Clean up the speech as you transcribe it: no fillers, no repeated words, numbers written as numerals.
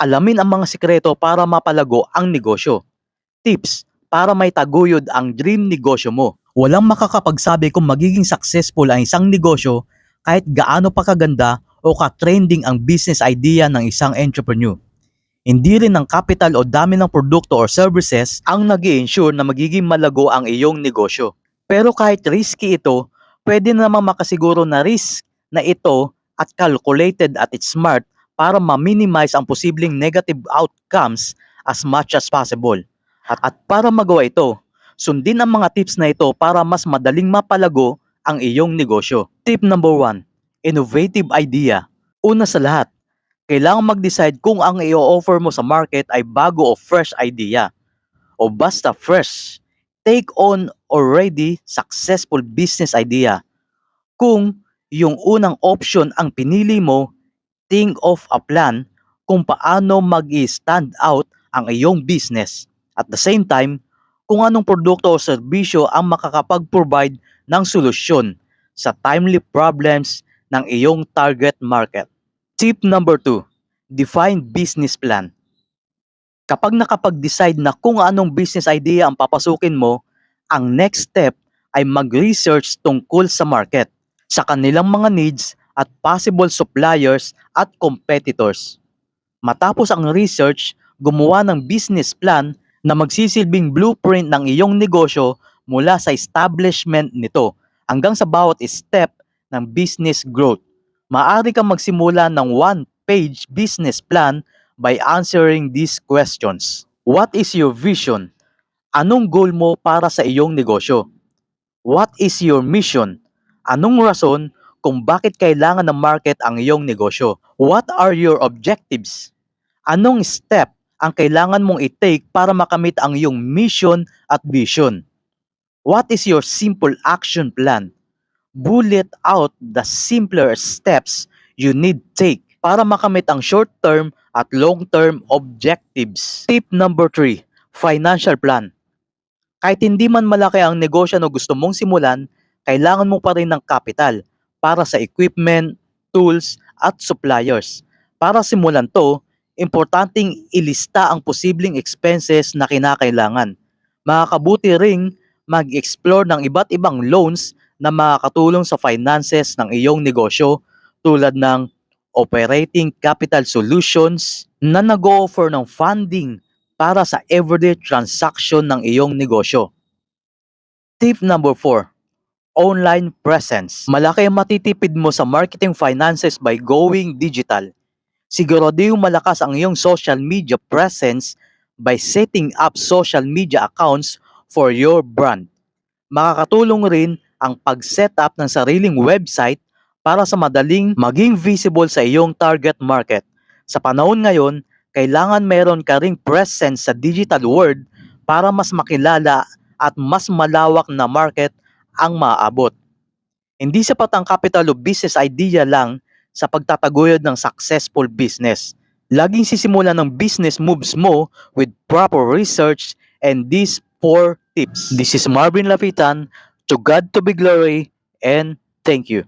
Alamin ang mga sikreto para mapalago ang negosyo. Tips para may taguyod ang dream negosyo mo. Walang makakapagsabi kung magiging successful ang isang negosyo kahit gaano pa kaganda o ka-trending ang business idea ng isang entrepreneur. Hindi rin ang capital o dami ng produkto or services ang nag-i-ensure na magiging malago ang iyong negosyo. Pero kahit risky ito, pwede namang makasiguro na risk na ito at calculated at it's smart para ma-minimize ang posibleng negative outcomes as much as possible. At para magawa ito, sundin ang mga tips na ito para mas madaling mapalago ang iyong negosyo. Tip number 1, innovative idea. Una sa lahat, kailangan mag-decide kung ang i-offer mo sa market ay bago o fresh idea. O basta fresh, take on already successful business idea. Kung yung unang option ang pinili mo, think of a plan kung paano mag-i-stand out ang iyong business. At the same time, kung anong produkto o serbisyo ang makakapag-provide ng solusyon sa timely problems ng iyong target market. Tip number 2, define business plan. Kapag nakapag-decide na kung anong business idea ang papasukin mo, ang next step ay mag-research tungkol sa market, sa kanilang mga needs at possible suppliers at competitors. Matapos ang research, gumawa ng business plan na magsisilbing blueprint ng iyong negosyo mula sa establishment nito hanggang sa bawat step ng business growth. Maaari kang magsimula ng one-page business plan by answering these questions. What is your vision? Anong goal mo para sa iyong negosyo? What is your mission? Anong rason kung bakit kailangan ng market ang iyong negosyo? What are your objectives? Anong step ang kailangan mong i-take para makamit ang iyong mission at vision? What is your simple action plan? Bullet out the simpler steps you need take para makamit ang short-term at long-term objectives. Tip number 3, financial plan. Kahit hindi man malaki ang negosyo na gusto mong simulan, kailangan mo pa rin ng capital para sa equipment, tools, at suppliers. Para simulan to, importanteng ilista ang posibleng expenses na kinakailangan. Makakabuti ring mag-explore ng iba't ibang loans na makakatulong sa finances ng iyong negosyo tulad ng operating capital solutions na nag-o-offer ng funding para sa everyday transaction ng iyong negosyo. Tip number 4, online presence. Malaki ang matitipid mo sa marketing finances by going digital. Siguradong malakas ang iyong social media presence by setting up social media accounts for your brand. Makakatulong rin ang pag-set up ng sariling website para sa madaling maging visible sa iyong target market. Sa panahon ngayon, kailangan meron ka ring presence sa digital world para mas makilala at mas malawak na market ang maaabot. Hindi sapat ang capital o business idea lang sa pagtataguyod ng successful business. Laging sisimulan ng business moves mo with proper research and these 4 tips. This is Marvin Lapitan. To God to be glory, and thank you.